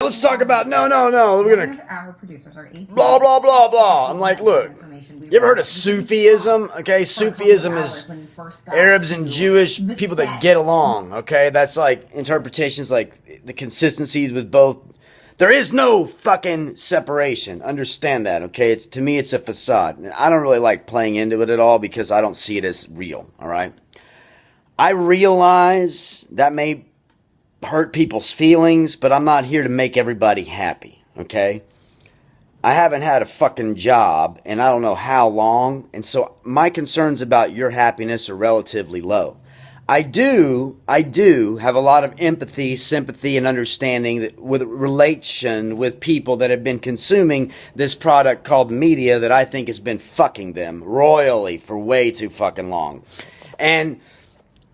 let's talk about, no, we're going to, our producers are blah, blah, blah, blah. I'm like, look, you ever heard of Sufism? Okay, Sufism is Arabs and Jewish people that get along, okay? That's like interpretations like the consistencies with both. There is no fucking separation. Understand that, okay? To me, it's a facade. I don't really like playing into it at all because I don't see it as real, all right? I realize that may hurt people's feelings, but I'm not here to make everybody happy, okay? I haven't had a fucking job in I don't know how long, and so my concerns about your happiness are relatively low. I do have a lot of empathy, sympathy, and understanding with relation with people that have been consuming this product called media that I think has been fucking them royally for way too fucking long. And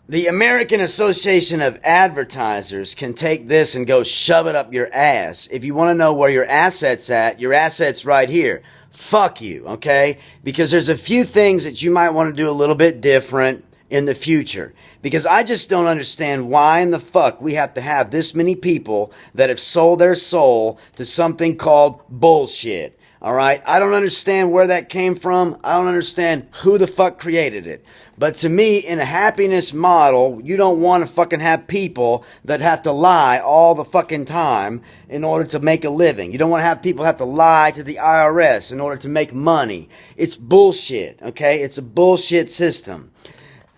the American Association of Advertisers can take this and go shove it up your ass. If you want to know where your asset's at, your asset's right here. Fuck you, okay? Because there's a few things that you might want to do a little bit different in the future. Because I just don't understand why in the fuck we have to have this many people that have sold their soul to something called bullshit. Alright? I don't understand where that came from. I don't understand who the fuck created it. But to me, in a happiness model, you don't want to fucking have people that have to lie all the fucking time in order to make a living. You don't want to have people have to lie to the IRS in order to make money. It's bullshit, okay? It's a bullshit system.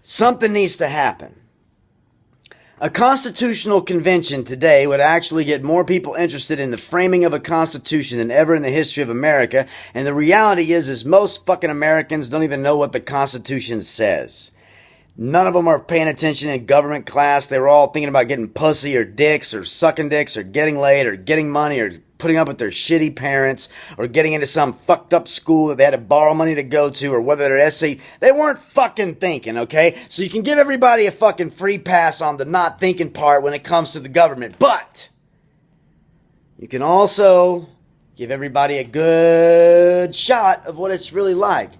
Something needs to happen. A constitutional convention today would actually get more people interested in the framing of a constitution than ever in the history of America. And the reality is most fucking Americans don't even know what the Constitution says. None of them are paying attention in government class. They were all thinking about getting pussy or dicks or sucking dicks or getting laid or getting money or putting up with their shitty parents or getting into some fucked up school that they had to borrow money to go to or whether their essay. They weren't fucking thinking, okay? So you can give everybody a fucking free pass on the not thinking part when it comes to the government. But you can also give everybody a good shot of what it's really like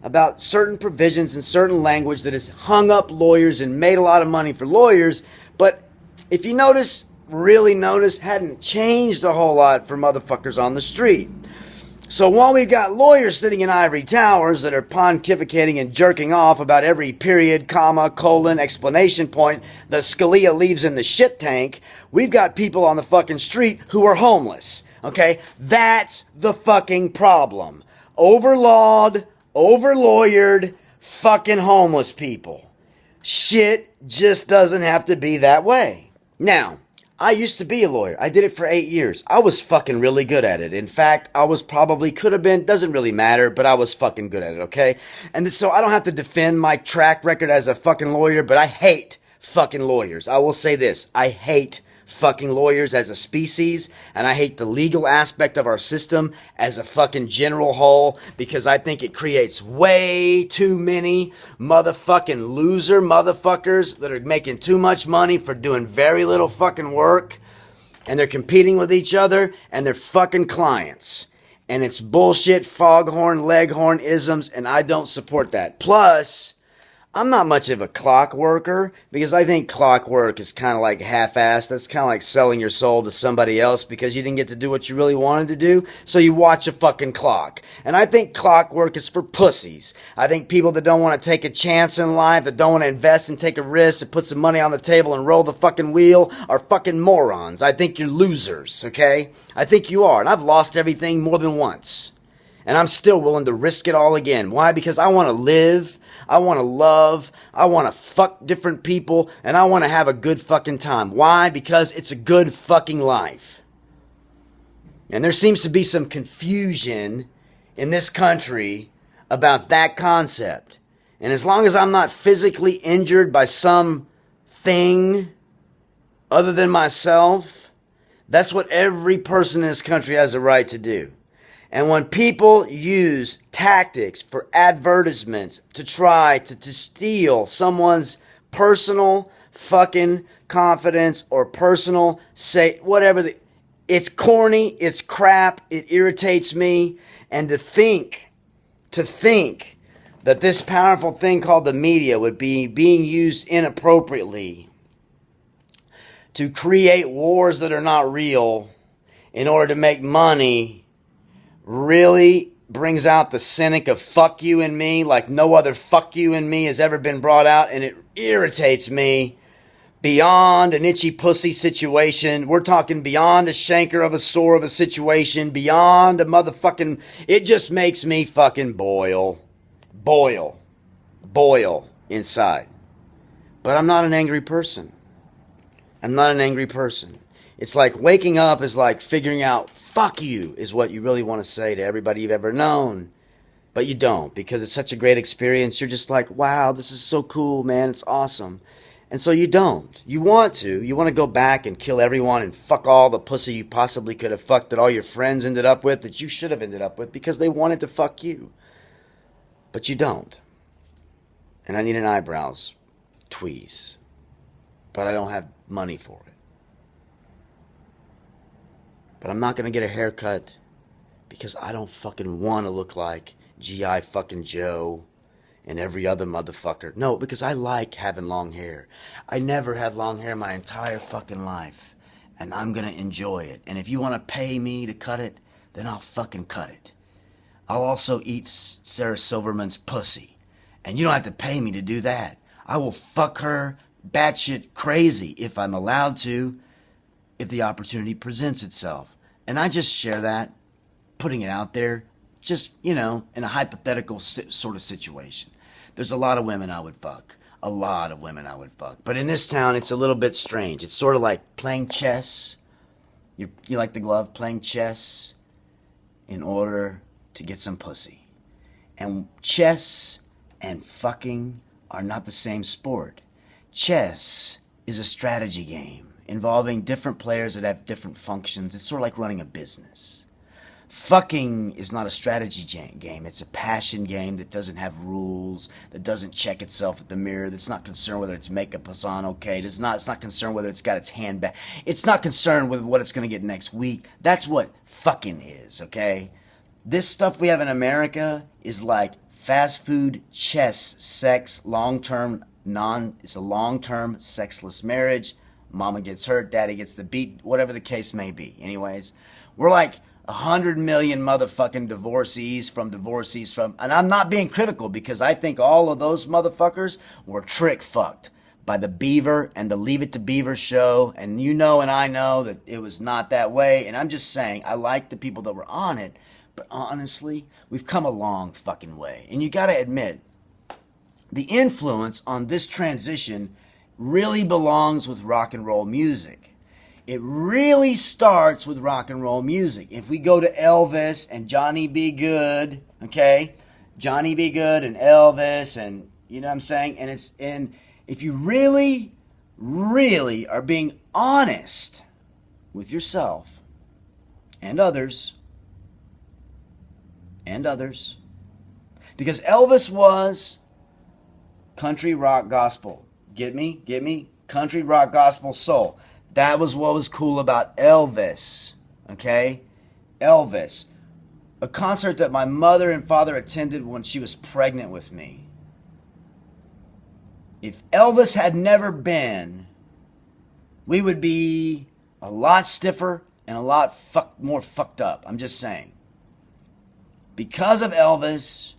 about certain provisions and certain language that has hung up lawyers and made a lot of money for lawyers. But if you really notice, hadn't changed a whole lot for motherfuckers on the street. So while we've got lawyers sitting in ivory towers that are pontificating and jerking off about every period, comma, colon, explanation point that Scalia leaves in the shit tank, we've got people on the fucking street who are homeless. Okay? That's the fucking problem. Overlawed, overlawyered, fucking homeless people. Shit just doesn't have to be that way. Now, I used to be a lawyer. I did it for 8 years. I was fucking really good at it. In fact, I was probably, could have been, doesn't really matter, but I was fucking good at it, okay? And so I don't have to defend my track record as a fucking lawyer, but I hate fucking lawyers. I will say this. I hate fucking lawyers as a species, and I hate the legal aspect of our system as a fucking general whole, because I think it creates way too many motherfucking loser motherfuckers that are making too much money for doing very little fucking work, and they're competing with each other and their fucking clients. And it's bullshit, foghorn, leghorn isms, and I don't support that. Plus, I'm not much of a clock worker because I think clock work is kind of like half-assed. That's kind of like selling your soul to somebody else because you didn't get to do what you really wanted to do, so you watch a fucking clock. And I think clock work is for pussies. I think people that don't want to take a chance in life, that don't want to invest and take a risk and put some money on the table and roll the fucking wheel are fucking morons. I think you're losers, okay? I think you are, and I've lost everything more than once. And I'm still willing to risk it all again. Why? Because I want to live, I want to love, I want to fuck different people, and I want to have a good fucking time. Why? Because it's a good fucking life. And there seems to be some confusion in this country about that concept. And as long as I'm not physically injured by some thing other than myself, that's what every person in this country has a right to do. And when people use tactics for advertisements to try to steal someone's personal fucking confidence or personal whatever, it's corny, it's crap, it irritates me. And to think that this powerful thing called the media would be being used inappropriately to create wars that are not real in order to make money really brings out the cynic of fuck you in me like no other fuck you in me has ever been brought out, and it irritates me beyond an itchy pussy situation. We're talking beyond a shanker of a sore of a situation, beyond a motherfucking... It just makes me fucking boil inside. But I'm not an angry person. It's like waking up is like figuring out fuck you is what you really want to say to everybody you've ever known. But you don't, because it's such a great experience. You're just like, wow, this is so cool, man. It's awesome. And so you don't. You want to go back and kill everyone and fuck all the pussy you possibly could have fucked that all your friends ended up with, that you should have ended up with because they wanted to fuck you. But you don't. And I need an eyebrows tweeze. But I don't have money for it. But I'm not going to get a haircut because I don't fucking want to look like G.I. fucking Joe and every other motherfucker. No, because I like having long hair. I never had long hair my entire fucking life. And I'm going to enjoy it. And if you want to pay me to cut it, then I'll fucking cut it. I'll also eat Sarah Silverman's pussy. And you don't have to pay me to do that. I will fuck her batshit crazy if I'm allowed to, if the opportunity presents itself. And I just share that, putting it out there, just, in a hypothetical sort of situation. There's a lot of women I would fuck. But in this town, it's a little bit strange. It's sort of like playing chess. You like the glove? Playing chess in order to get some pussy. And chess and fucking are not the same sport. Chess is a strategy game involving different players that have different functions. It's sort of like running a business. Fucking is not a strategy game. It's a passion game that doesn't have rules, that doesn't check itself at the mirror, that's not concerned whether its makeup is on okay. It's not concerned whether it's got its hand back. It's not concerned with what it's going to get next week. That's what fucking is, okay? This stuff we have in America is like fast food, chess, sex, it's a long-term sexless marriage. Mama gets hurt, daddy gets the beat, whatever the case may be. Anyways, we're like 100 million motherfucking divorcees from, and I'm not being critical because I think all of those motherfuckers were trick fucked by the Beaver and the Leave It to Beaver show, and and I know that it was not that way, and I'm just saying, I like the people that were on it, but honestly, we've come a long fucking way, and you gotta admit, the influence on this transition really belongs with rock and roll music. It really starts with rock and roll music. If we go to Elvis and Johnny B. Good, okay? Johnny B. Good and Elvis, and you know what I'm saying? And if you really, really are being honest with yourself and others, because Elvis was country rock gospel. Get me? Country rock gospel soul. That was what was cool about Elvis, okay? Elvis. A concert that my mother and father attended when she was pregnant with me. If Elvis had never been, we would be a lot stiffer and a lot more fucked up. I'm just saying. Because of Elvis,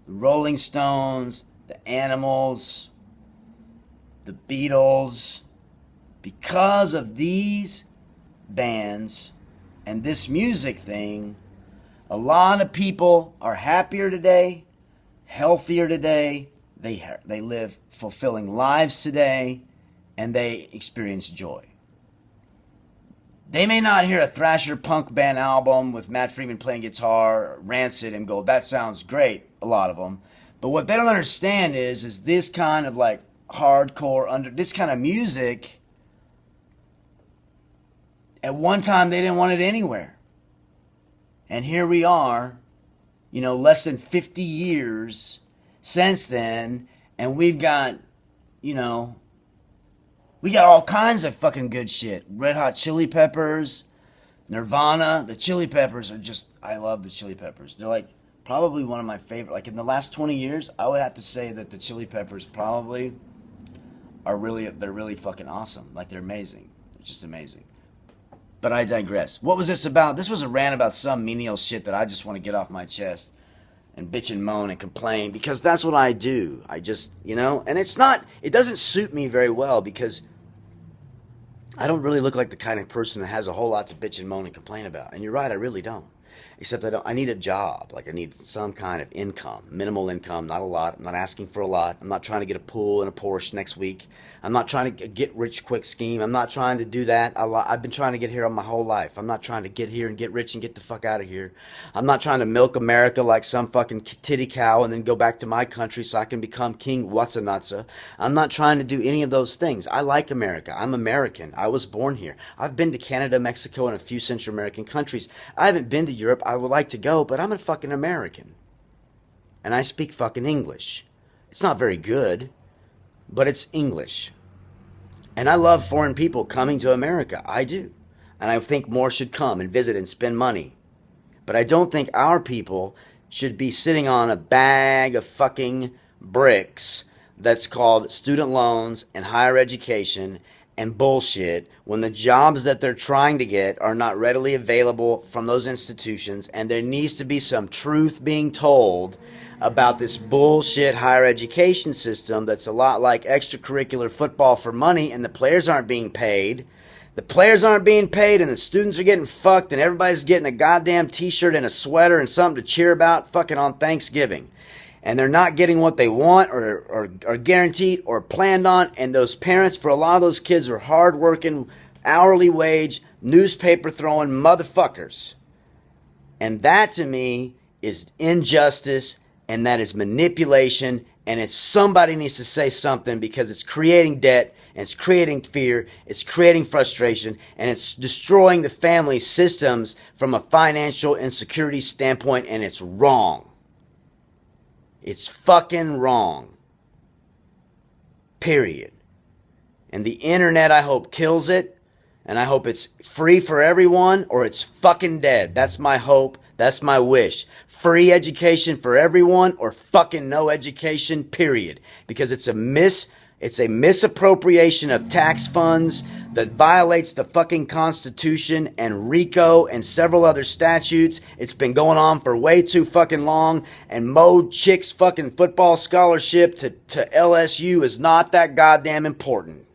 the Rolling Stones, the Animals, the Beatles, because of these bands and this music thing, a lot of people are happier today, healthier today, they live fulfilling lives today, and they experience joy. They may not hear a thrasher punk band album with Matt Freeman playing guitar, Rancid, and go, that sounds great, a lot of them. But what they don't understand is this kind of like hardcore, this kind of music, at one time they didn't want it anywhere. And here we are, less than 50 years since then, and we've got, we got all kinds of fucking good shit. Red Hot Chili Peppers, Nirvana. The Chili Peppers are just, I love the Chili Peppers. They're like probably one of my favorite. Like in the last 20 years, I would have to say that the Chili Peppers probably they're really fucking awesome. Like they're amazing. It's just amazing. But I digress. What was this about? This was a rant about some menial shit that I just want to get off my chest and bitch and moan and complain, because that's what I do. I just, and it doesn't suit me very well, because I don't really look like the kind of person that has a whole lot to bitch and moan and complain about. And you're right, I really don't. Except I need a job. Like, I need some kind of income, minimal income, not a lot. I'm not asking for a lot. I'm not trying to get a pool and a Porsche next week. I'm not trying to get rich quick scheme. I'm not trying to do that. I've been trying to get here my whole life. I'm not trying to get here and get rich and get the fuck out of here. I'm not trying to milk America like some fucking titty cow and then go back to my country so I can become King What's-a-Nutsa. I'm not trying to do any of those things. I like America. I'm American. I was born here. I've been to Canada, Mexico, and a few Central American countries. I haven't been to Europe. I would like to go, but I'm a fucking American. And I speak fucking English. It's not very good, but it's English. And I love foreign people coming to America. I do. And I think more should come and visit and spend money. But I don't think our people should be sitting on a bag of fucking bricks that's called student loans and higher education and bullshit, when the jobs that they're trying to get are not readily available from those institutions, and there needs to be some truth being told about this bullshit higher education system that's a lot like extracurricular football for money, and the players aren't being paid. The players aren't being paid, and the students are getting fucked, and everybody's getting a goddamn t-shirt and a sweater and something to cheer about fucking on Thanksgiving. And they're not getting what they want or guaranteed or planned on. And those parents, for a lot of those kids, are hard-working, hourly wage, newspaper-throwing motherfuckers. And that, to me, is injustice, and that is manipulation. And somebody needs to say something, because it's creating debt, and it's creating fear, it's creating frustration, and it's destroying the family systems from a financial insecurity standpoint, and it's wrong. It's fucking wrong. Period. And the internet, I hope, kills it. And I hope it's free for everyone, or it's fucking dead. That's my hope. That's my wish. Free education for everyone, or fucking no education, period. Because it's a misappropriation of tax funds that violates the fucking Constitution and RICO and several other statutes. It's been going on for way too fucking long. And Mo Chick's fucking football scholarship to LSU is not that goddamn important.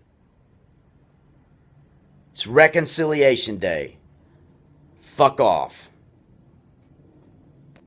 It's Reconciliation Day. Fuck off.